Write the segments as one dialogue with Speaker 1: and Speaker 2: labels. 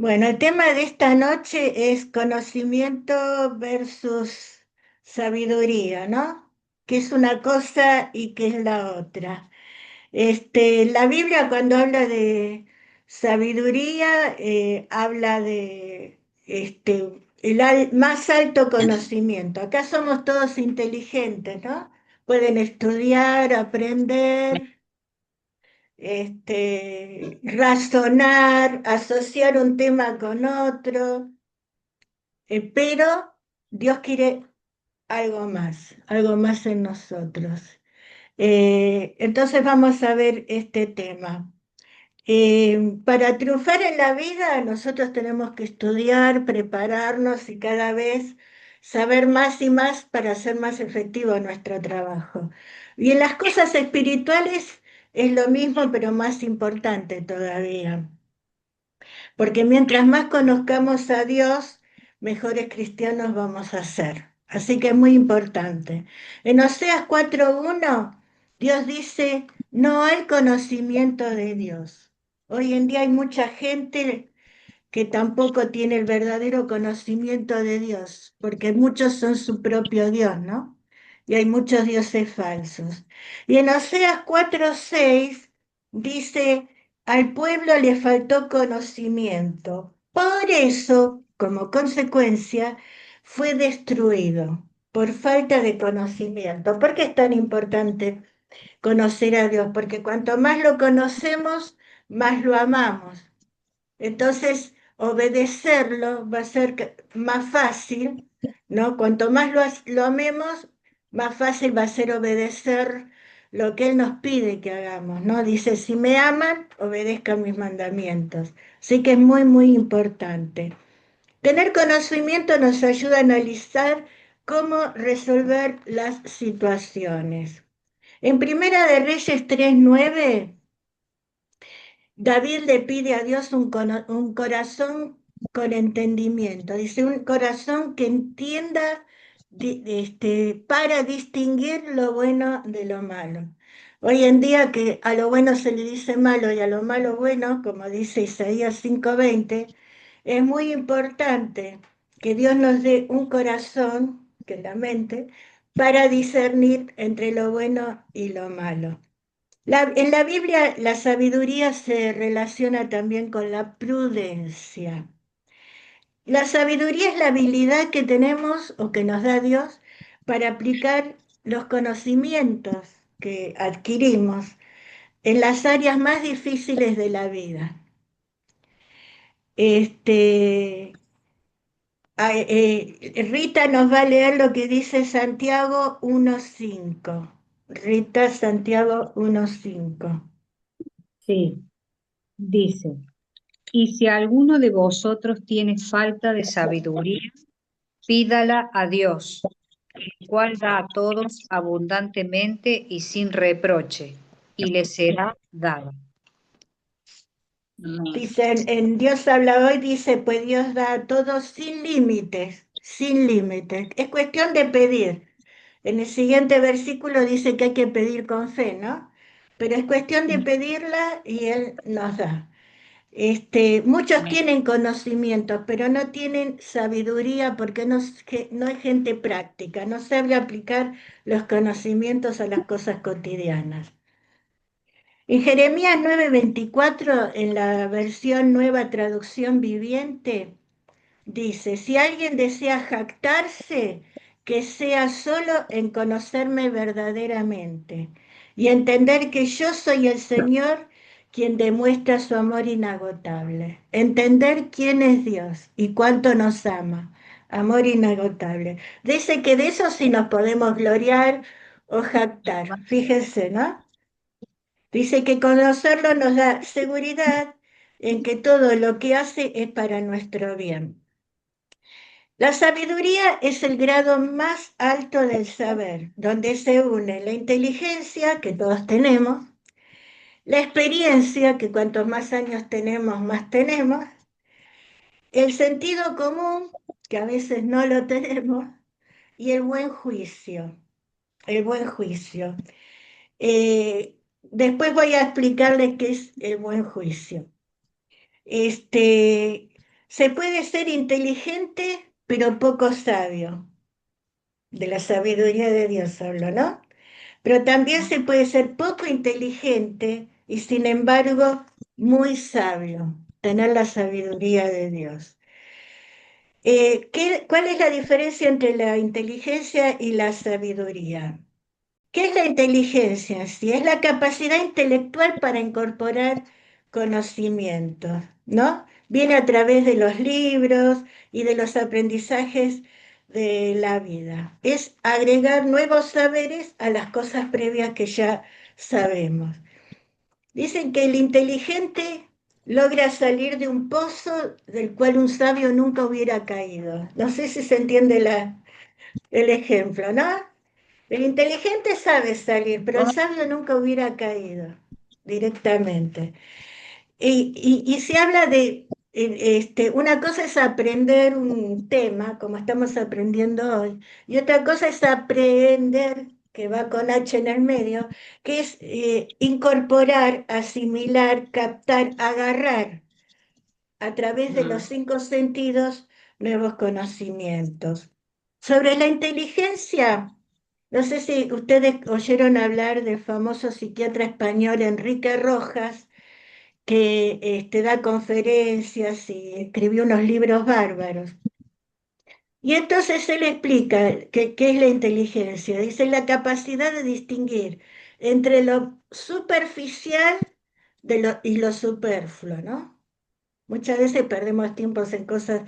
Speaker 1: Bueno, el tema de esta noche es conocimiento versus sabiduría, ¿no? ¿Qué es una cosa y qué es la otra? La Biblia cuando habla de sabiduría, habla de más alto conocimiento. Acá somos todos inteligentes, ¿no? Pueden estudiar, aprender, razonar, asociar un tema con otro, pero Dios quiere algo más en nosotros. Entonces vamos a ver este tema. Para triunfar en la vida, nosotros tenemos que estudiar, prepararnos y cada vez saber más y más para hacer más efectivo nuestro trabajo. Y en las cosas espirituales es lo mismo, pero más importante todavía, porque mientras más conozcamos a Dios, mejores cristianos vamos a ser. Así que es muy importante. En Oseas 4:1, Dios dice, no hay conocimiento de Dios. Hoy en día hay mucha gente que tampoco tiene el verdadero conocimiento de Dios, porque muchos son su propio Dios, ¿no? Y hay muchos dioses falsos. Y en Oseas 4:6 dice, al pueblo le faltó conocimiento. Por eso, como consecuencia, fue destruido por falta de conocimiento. ¿Por qué es tan importante conocer a Dios? Porque cuanto más lo conocemos, más lo amamos. Entonces, obedecerlo va a ser más fácil, ¿no? Cuanto más lo amemos, más fácil va a ser obedecer lo que Él nos pide que hagamos, ¿no? Dice, si me aman, obedezcan mis mandamientos. Así que es muy, muy importante. Tener conocimiento nos ayuda a analizar cómo resolver las situaciones. En Primera de Reyes 3:9 David le pide a Dios un corazón con entendimiento. Dice, un corazón que entienda para distinguir lo bueno de lo malo. Hoy en día que a lo bueno se le dice malo y a lo malo bueno, como dice Isaías 5:20, es muy importante que Dios nos dé un corazón, que es la mente, para discernir entre lo bueno y lo malo. En la Biblia la sabiduría se relaciona también con la prudencia. La sabiduría es la habilidad que tenemos o que nos da Dios para aplicar los conocimientos que adquirimos en las áreas más difíciles de la vida. Este, Rita nos va a leer lo que dice Santiago 1:5. Rita, Santiago 1:5.
Speaker 2: Sí, dice, y si alguno de vosotros tiene falta de sabiduría, pídala a Dios, el cual da a todos abundantemente y sin reproche, y le será dado. No.
Speaker 1: Dice, en Dios habla hoy, dice, pues Dios da a todos sin límites, sin límites. Es cuestión de pedir. En el siguiente versículo dice que hay que pedir con fe, ¿no? Pero es cuestión de pedirla y Él nos da. Muchos tienen conocimientos, pero no tienen sabiduría porque no hay gente práctica, no sabe aplicar los conocimientos a las cosas cotidianas. En Jeremías 9:24, en la versión Nueva Traducción Viviente, dice, si alguien desea jactarse, que sea solo en conocerme verdaderamente y entender que yo soy el Señor quien demuestra su amor inagotable. Entender quién es Dios y cuánto nos ama. Amor inagotable. Dice que de eso sí nos podemos gloriar o jactar. Fíjense, ¿no? Dice que conocerlo nos da seguridad en que todo lo que hace es para nuestro bien. La sabiduría es el grado más alto del saber, donde se une la inteligencia que todos tenemos, la experiencia que cuantos más años tenemos, más tenemos, el sentido común, que a veces no lo tenemos, y el buen juicio, el buen juicio. Después voy a explicarles qué es el buen juicio. Este, Se puede ser inteligente, pero poco sabio. De la sabiduría de Dios hablo, ¿no? Pero también se puede ser poco inteligente y sin embargo muy sabio, tener la sabiduría de Dios. ¿Cuál es la diferencia entre la inteligencia y la sabiduría? ¿Qué es la inteligencia? Si es la capacidad intelectual para incorporar conocimientos, ¿no? Viene a través de los libros y de los aprendizajes de la vida. Es agregar nuevos saberes a las cosas previas que ya sabemos. Dicen que el inteligente logra salir de un pozo del cual un sabio nunca hubiera caído. No sé si se entiende el ejemplo, ¿no? El inteligente sabe salir, pero el sabio nunca hubiera caído directamente. Y se habla de, una cosa es aprender un tema, como estamos aprendiendo hoy, y otra cosa es aprender, que va con H en el medio, que es incorporar, asimilar, captar, agarrar a través de los cinco sentidos nuevos conocimientos. Sobre la inteligencia, no sé si ustedes oyeron hablar del famoso psiquiatra español Enrique Rojas, que da conferencias y escribió unos libros bárbaros. Y entonces él explica qué es la inteligencia. Dice la capacidad de distinguir entre lo superficial y lo superfluo, ¿no? Muchas veces perdemos tiempos en cosas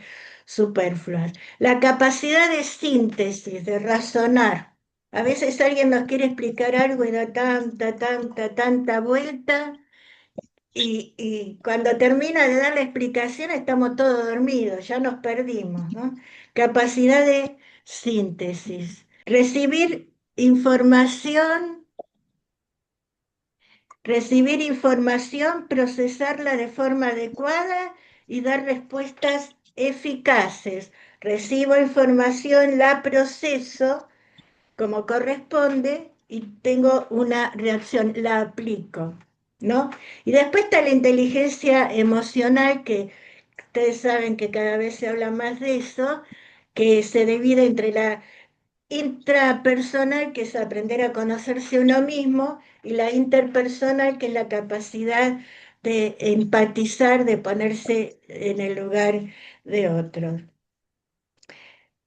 Speaker 1: superfluas. La capacidad de síntesis, de razonar. A veces alguien nos quiere explicar algo y da tanta vuelta y cuando termina de dar la explicación estamos todos dormidos, ya nos perdimos, ¿no? Capacidad de síntesis. Recibir información, procesarla de forma adecuada y dar respuestas eficaces. Recibo información, la proceso como corresponde y tengo una reacción, la aplico, ¿no? Y después está la inteligencia emocional, que ustedes saben que cada vez se habla más de eso, que se divide entre la intrapersonal, que es aprender a conocerse uno mismo, y la interpersonal, que es la capacidad de empatizar, de ponerse en el lugar de otros.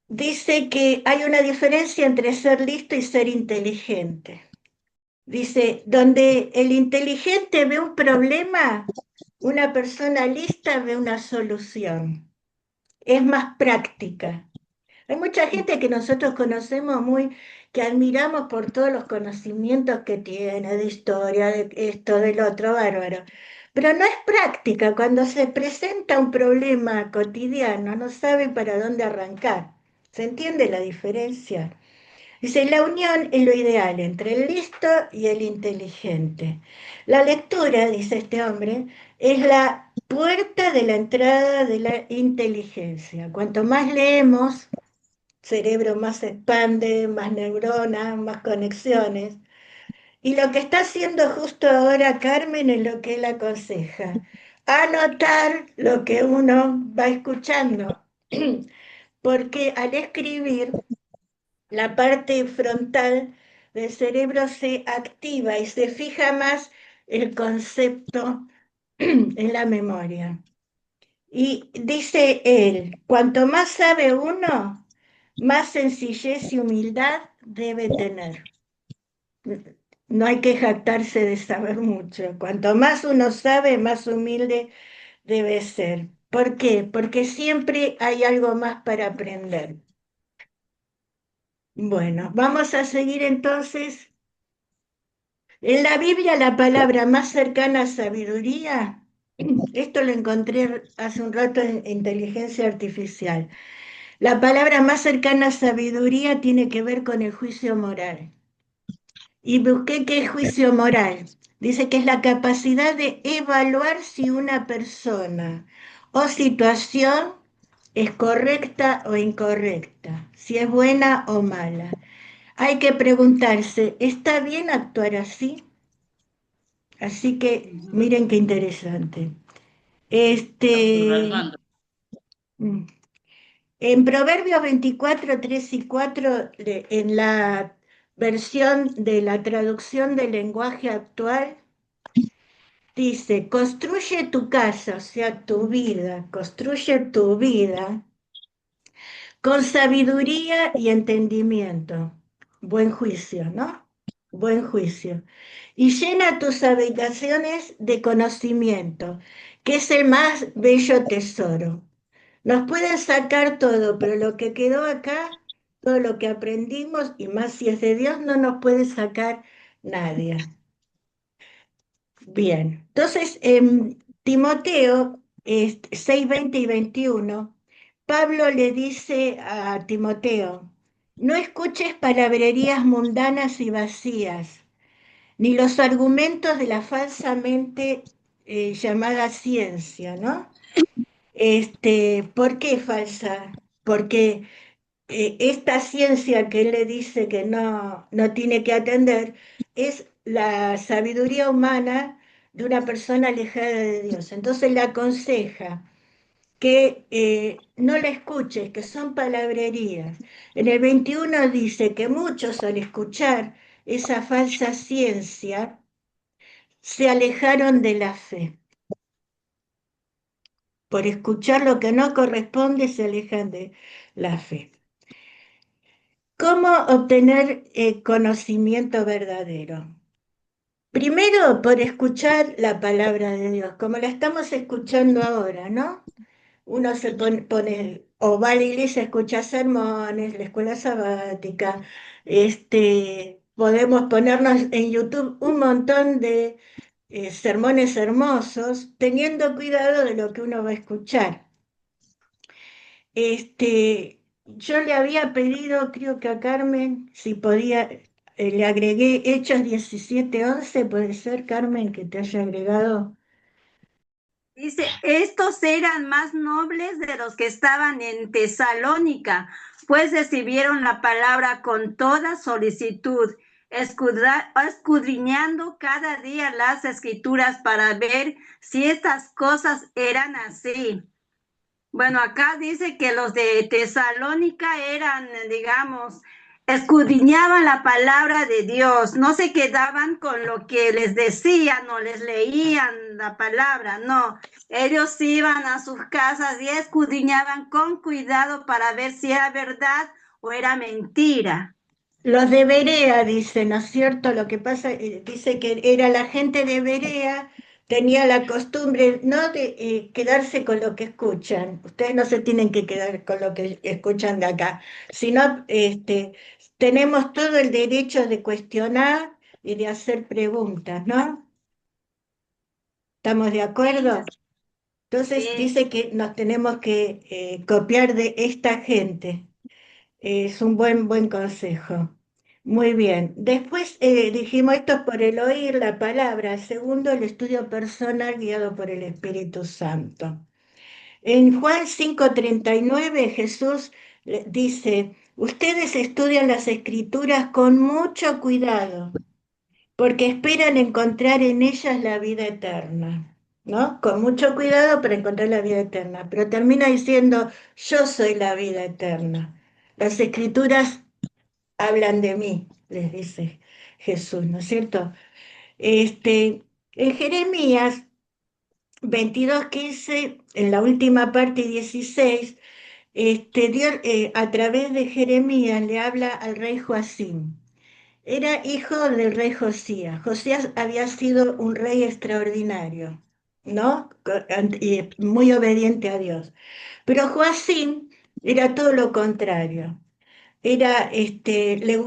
Speaker 1: Dice que hay una diferencia entre ser listo y ser inteligente. Dice, donde el inteligente ve un problema, una persona lista ve una solución. Es más práctica. Hay mucha gente que nosotros conocemos muy, que admiramos por todos los conocimientos que tiene de historia, de esto, del otro, bárbaro. Pero no es práctica. Cuando se presenta un problema cotidiano, no sabe para dónde arrancar. ¿Se entiende la diferencia? Dice, la unión es lo ideal entre el listo y el inteligente. La lectura, dice este hombre, es la puerta de la entrada de la inteligencia. Cuanto más leemos, cerebro más se expande, más neuronas, más conexiones. Y lo que está haciendo justo ahora Carmen es lo que él aconseja, anotar lo que uno va escuchando, porque al escribir la parte frontal del cerebro se activa y se fija más el concepto en la memoria. Y dice él, cuanto más sabe uno, más sencillez y humildad debe tener. No hay que jactarse de saber mucho. Cuanto más uno sabe, más humilde debe ser. ¿Por qué? Porque siempre hay algo más para aprender. Bueno, vamos a seguir entonces. En la Biblia la palabra más cercana a sabiduría, esto lo encontré hace un rato en inteligencia artificial. La palabra más cercana a sabiduría tiene que ver con el juicio moral. Y busqué qué es juicio moral. Dice que es la capacidad de evaluar si una persona o situación es correcta o incorrecta, si es buena o mala. Hay que preguntarse, ¿está bien actuar así? Así que miren qué interesante. Este, Mm. En Proverbios 24, 3 y 4, en la versión de la traducción del lenguaje actual, dice, construye tu casa, o sea, tu vida, construye tu vida con sabiduría y entendimiento. Buen juicio, ¿no? Buen juicio. Y llena tus habitaciones de conocimiento, que es el más bello tesoro. Nos pueden sacar todo, pero lo que quedó acá, todo lo que aprendimos, y más si es de Dios, no nos puede sacar nadie. Bien, entonces Timoteo 6, 20 y 21, Pablo le dice a Timoteo, no escuches palabrerías mundanas y vacías, ni los argumentos de la falsamente llamada ciencia, ¿no? ¿Por qué falsa? Porque esta ciencia que él le dice que no tiene que atender es la sabiduría humana de una persona alejada de Dios. Entonces le aconseja que no la escuches, que son palabrerías. En el 21 dice que muchos al escuchar esa falsa ciencia se alejaron de la fe. Por escuchar lo que no corresponde se alejan de la fe. ¿Cómo obtener conocimiento verdadero? Primero, por escuchar la palabra de Dios, como la estamos escuchando ahora, ¿no? Uno se o va a la iglesia a escuchar sermones, la escuela sabática, podemos ponernos en YouTube un montón de sermones hermosos, teniendo cuidado de lo que uno va a escuchar. Yo le había pedido, creo que a Carmen, si podía, le agregué Hechos 17:11, puede ser, Carmen, que te haya agregado.
Speaker 3: Dice, estos eran más nobles de los que estaban en Tesalónica, pues recibieron la palabra con toda solicitud, escudriñando cada día las escrituras para ver si estas cosas eran así. Bueno, acá dice que los de Tesalónica eran, digamos, escudriñaban la palabra de Dios, no se quedaban con lo que les decían o les leían la palabra, no, ellos iban a sus casas y escudriñaban con cuidado para ver si era verdad o era mentira.
Speaker 1: Los de Berea, dice, ¿no es cierto? Lo que pasa, dice que era la gente de Berea, tenía la costumbre no de quedarse con lo que escuchan. Ustedes no se tienen que quedar con lo que escuchan de acá, sino tenemos todo el derecho de cuestionar y de hacer preguntas, ¿no? ¿Estamos de acuerdo? Entonces
Speaker 3: Sí.
Speaker 1: dice que nos tenemos que copiar de esta gente. Es un buen consejo. Muy bien. Después dijimos esto es por el oír la palabra. Segundo, el estudio personal guiado por el Espíritu Santo. En Juan 5:39 Jesús dice, ustedes estudian las escrituras con mucho cuidado porque esperan encontrar en ellas la vida eterna, ¿no? Con mucho cuidado para encontrar la vida eterna, pero termina diciendo, yo soy la vida eterna. Las escrituras hablan de mí, les dice Jesús, ¿no es cierto? En Jeremías 22:15, en la última parte 16, Dios a través de Jeremías le habla al rey Joacim. Era hijo del rey Josías. Josías había sido un rey extraordinario, ¿no? Y muy obediente a Dios. Pero Joacim era todo lo contrario. Le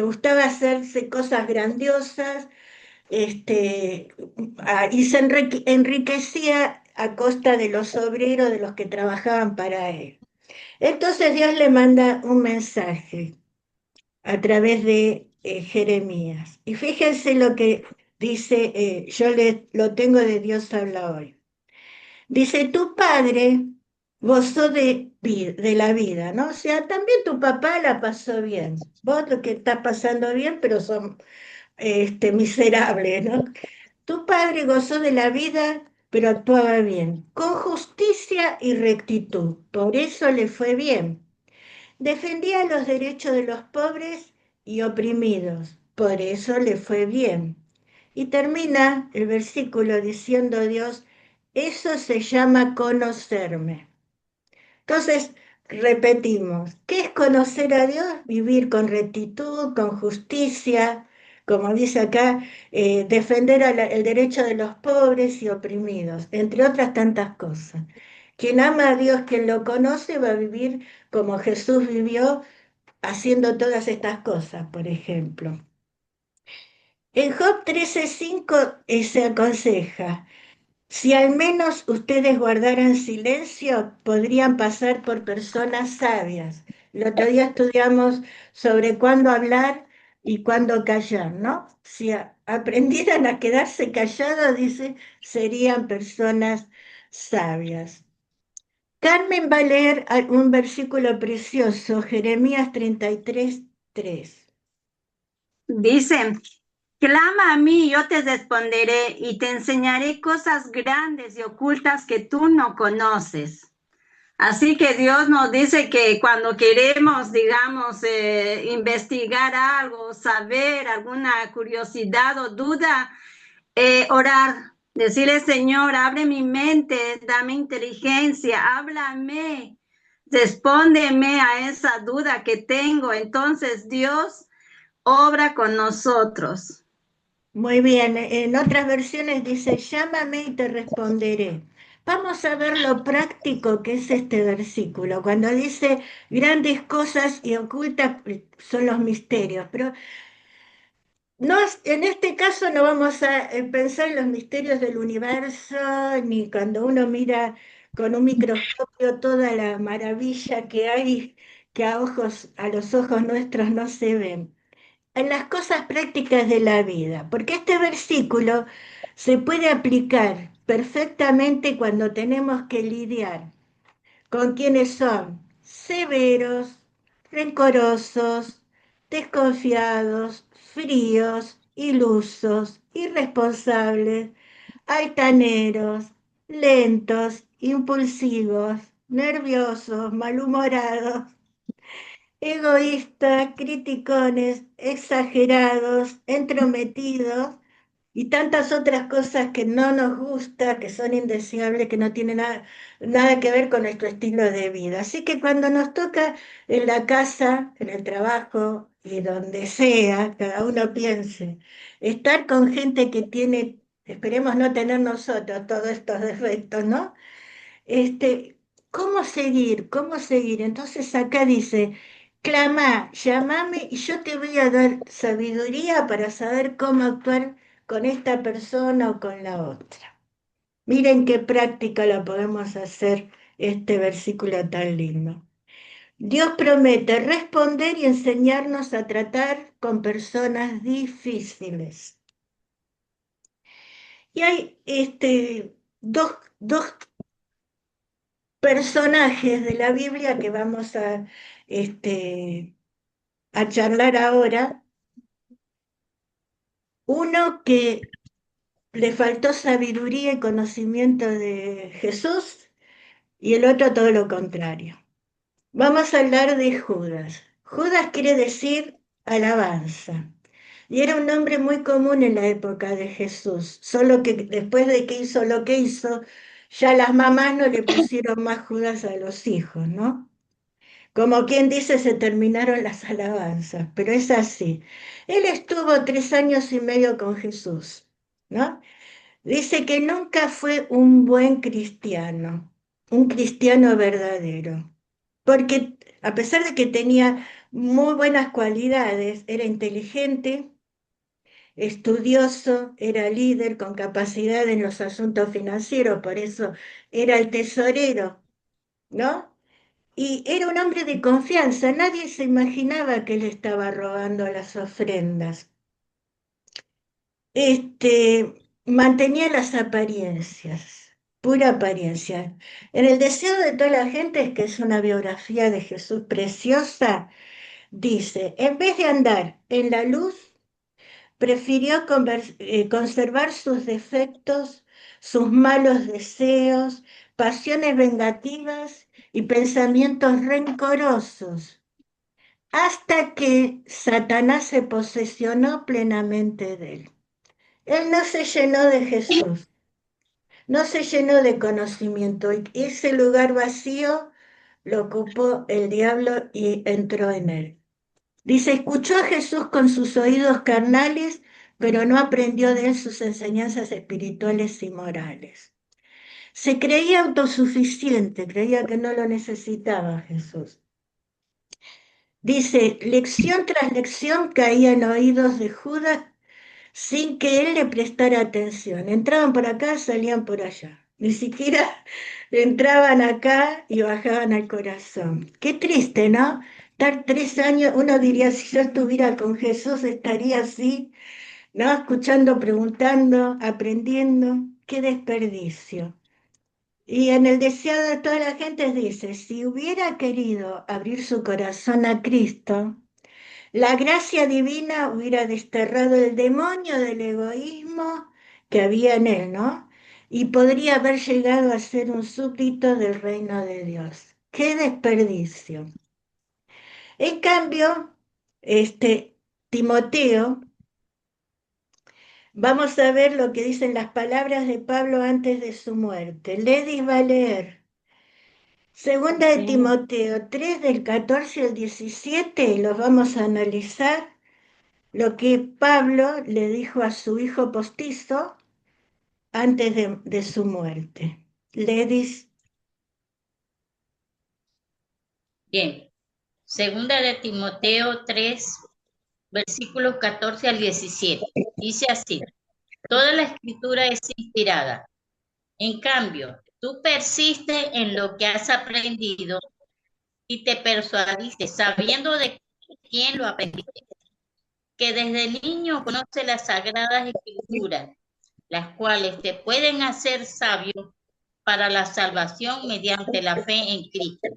Speaker 1: gustaba hacerse cosas grandiosas, y se enriquecía a costa de los obreros, de los que trabajaban para él. Entonces Dios le manda un mensaje a través de Jeremías. Y fíjense lo que dice, lo tengo de Dios habla hoy. Dice, tu padre gozó de la vida, ¿no? O sea, también tu papá la pasó bien. Vos lo que estás pasando bien, pero son miserables, ¿no? Tu padre gozó de la vida pero actuaba bien, con justicia y rectitud. Por eso le fue bien. Defendía los derechos de los pobres y oprimidos. Por eso le fue bien. Y termina el versículo diciendo Dios, eso se llama conocerme. Entonces, repetimos, ¿qué es conocer a Dios? Vivir con rectitud, con justicia, como dice acá, defender el derecho de los pobres y oprimidos, entre otras tantas cosas. Quien ama a Dios, quien lo conoce, va a vivir como Jesús vivió, haciendo todas estas cosas, por ejemplo. En Job 13:5 se aconseja, si al menos ustedes guardaran silencio, podrían pasar por personas sabias. El otro día estudiamos sobre cuándo hablar y cuándo callar, ¿no? Si aprendieran a quedarse callados, dice, serían personas sabias. Carmen va a leer un versículo precioso, Jeremías 33:3.
Speaker 3: Dice, clama a mí y yo te responderé y te enseñaré cosas grandes y ocultas que tú no conoces. Así que Dios nos dice que cuando queremos, digamos, investigar algo, saber alguna curiosidad o duda, orar, decirle, Señor, abre mi mente, dame inteligencia, háblame, respóndeme a esa duda que tengo. Entonces Dios obra con nosotros.
Speaker 1: Muy bien, en otras versiones dice, llámame y te responderé. Vamos a ver lo práctico que es este versículo. Cuando dice grandes cosas y ocultas son los misterios, pero no, en este caso no vamos a pensar en los misterios del universo, ni cuando uno mira con un microscopio toda la maravilla que hay que a los ojos nuestros no se ven. En las cosas prácticas de la vida, porque este versículo se puede aplicar perfectamente cuando tenemos que lidiar con quienes son severos, rencorosos, desconfiados, fríos, ilusos, irresponsables, altaneros, lentos, impulsivos, nerviosos, malhumorados, egoístas, criticones, exagerados, entrometidos y tantas otras cosas que no nos gusta, que son indeseables, que no tienen nada que ver con nuestro estilo de vida. Así que cuando nos toca en la casa, en el trabajo y donde sea, cada uno piense, estar con gente que tiene, esperemos no tener nosotros todos estos defectos, ¿no? ¿Cómo seguir? ¿Cómo seguir? Entonces acá dice, clama, llámame y yo te voy a dar sabiduría para saber cómo actuar con esta persona o con la otra. Miren qué práctica la podemos hacer este versículo tan lindo. Dios promete responder y enseñarnos a tratar con personas difíciles. Y hay dos personajes de la Biblia que vamos este, a charlar ahora. Uno que le faltó sabiduría y conocimiento de Jesús y el otro todo lo contrario. Vamos a hablar de Judas. Judas quiere decir alabanza. Y era un nombre muy común en la época de Jesús, solo que después de que hizo lo que hizo, ya las mamás no le pusieron más Judas a los hijos, ¿no? Como quien dice, se terminaron las alabanzas, pero es así. Él estuvo 3 años y medio con Jesús, ¿no? Dice que nunca fue un cristiano verdadero, porque a pesar de que tenía muy buenas cualidades, era inteligente, estudioso, era líder con capacidad en los asuntos financieros, por eso era el tesorero, ¿no? Y era un hombre de confianza, nadie se imaginaba que él estaba robando las ofrendas. Mantenía las apariencias, pura apariencia. En El deseo de toda la gente, que es una biografía de Jesús preciosa, dice, en vez de andar en la luz, prefirió conservar sus defectos sus malos deseos, pasiones vengativas y pensamientos rencorosos, hasta que Satanás se posesionó plenamente de él. Él no se llenó de Jesús, no se llenó de conocimiento, y ese lugar vacío lo ocupó el diablo y entró en él. Dice, escuchó a Jesús con sus oídos carnales, pero no aprendió de él sus enseñanzas espirituales y morales. Se creía autosuficiente, creía que no lo necesitaba Jesús. Dice, lección tras lección caía en oídos de Judas sin que él le prestara atención. Entraban por acá, salían por allá. Ni siquiera entraban acá y bajaban al corazón. Qué triste, ¿no? Estar 3 años, uno diría, si yo estuviera con Jesús estaría así, ¿no? Escuchando, preguntando, aprendiendo. Qué desperdicio. Y en el deseo de toda la gente dice, si hubiera querido abrir su corazón a Cristo, la gracia divina hubiera desterrado el demonio del egoísmo que había en él, ¿no? Y podría haber llegado a ser un súbdito del reino de Dios. ¡Qué desperdicio! En cambio, Timoteo, vamos a ver lo que dicen las palabras de Pablo antes de su muerte. Ledis va a leer. Segunda de
Speaker 2: Sí,
Speaker 1: Timoteo 3 del 14 al 17, los vamos a analizar lo que Pablo le dijo a su hijo postizo antes de su muerte. Le dice,
Speaker 4: Bien, segunda de Timoteo 3, versículos 14 al 17. Dice así, toda la escritura es inspirada. En cambio, tú persistes en lo que has aprendido y te persuadiste, sabiendo de quién lo aprendiste, que desde niño conoce las sagradas escrituras, las cuales te pueden hacer sabio para la salvación mediante la fe en Cristo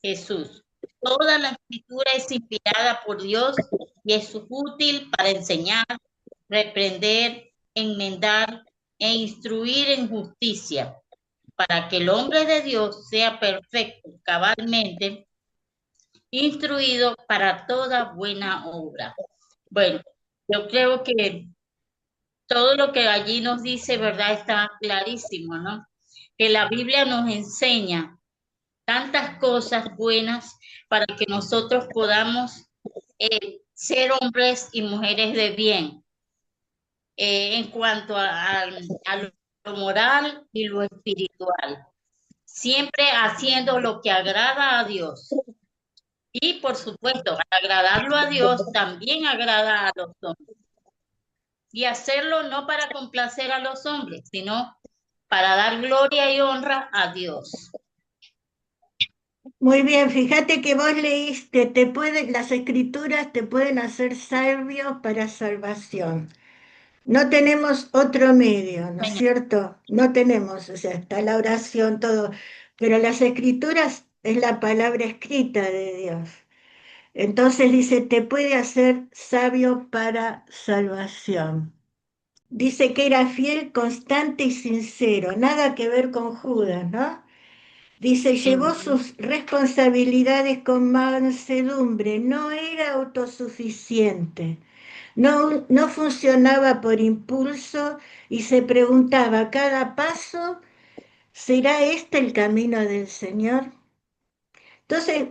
Speaker 4: Jesús. Toda la escritura es inspirada por Dios y es útil para enseñar, reprender, enmendar e instruir en justicia, para que el hombre de Dios sea perfecto, cabalmente instruido para toda buena obra. Bueno, yo creo que todo lo que allí nos dice, ¿verdad? Está clarísimo, ¿no? Que la Biblia nos enseña tantas cosas buenas para que nosotros podamos ser hombres y mujeres de bien en cuanto a lo moral y lo espiritual, siempre haciendo lo que agrada a Dios. Y por supuesto, al agradarlo a Dios, también agrada a los hombres. Y hacerlo no para complacer a los hombres, sino para dar gloria y honra a Dios.
Speaker 1: muy bien, fíjate que vos leíste, las escrituras te pueden hacer sabios para salvación. No tenemos otro medio, ¿no es
Speaker 4: Señor.
Speaker 1: cierto? No tenemos, o sea, está la oración, todo, pero las escrituras es la palabra escrita de Dios. Entonces dice, te puede hacer sabio para salvación. Dice que era fiel, constante y sincero, nada que ver con Judas, ¿no? Dice, llevó
Speaker 4: Ujú.
Speaker 1: sus responsabilidades con mansedumbre, no era autosuficiente, no funcionaba por impulso y se preguntaba a cada paso, ¿será este el camino del Señor? Entonces,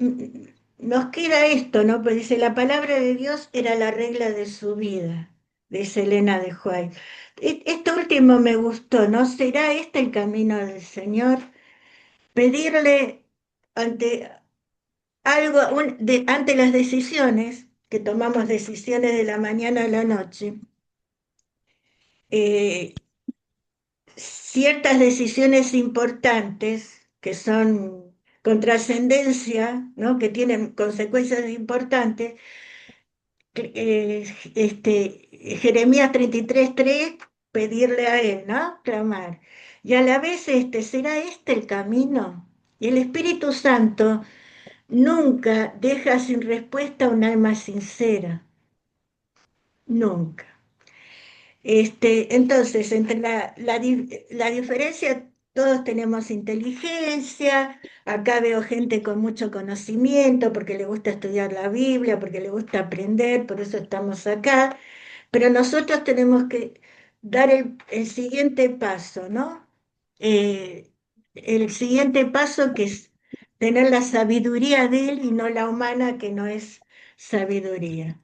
Speaker 1: nos queda esto, ¿no? Pues dice, la palabra de Dios era la regla de su vida, dice Elena de White. Esto último me gustó, ¿no? ¿Será este el camino del Señor? Pedirle ante algo, ante las decisiones, que tomamos decisiones de la mañana a la noche, eh, ciertas decisiones importantes que son con trascendencia, ¿no? Que tienen consecuencias importantes, Jeremías 33:3, pedirle a él, ¿no? Clamar. Y a la vez, ¿será este el camino? Y el Espíritu Santo nunca deja sin respuesta a un alma sincera, nunca. Entonces, entre la diferencia, todos tenemos inteligencia, acá veo gente con mucho conocimiento porque le gusta estudiar la Biblia, porque le gusta aprender, por eso estamos acá, pero nosotros tenemos que dar el siguiente paso, ¿no? El siguiente paso que es tener la sabiduría de él y no la humana que no es sabiduría.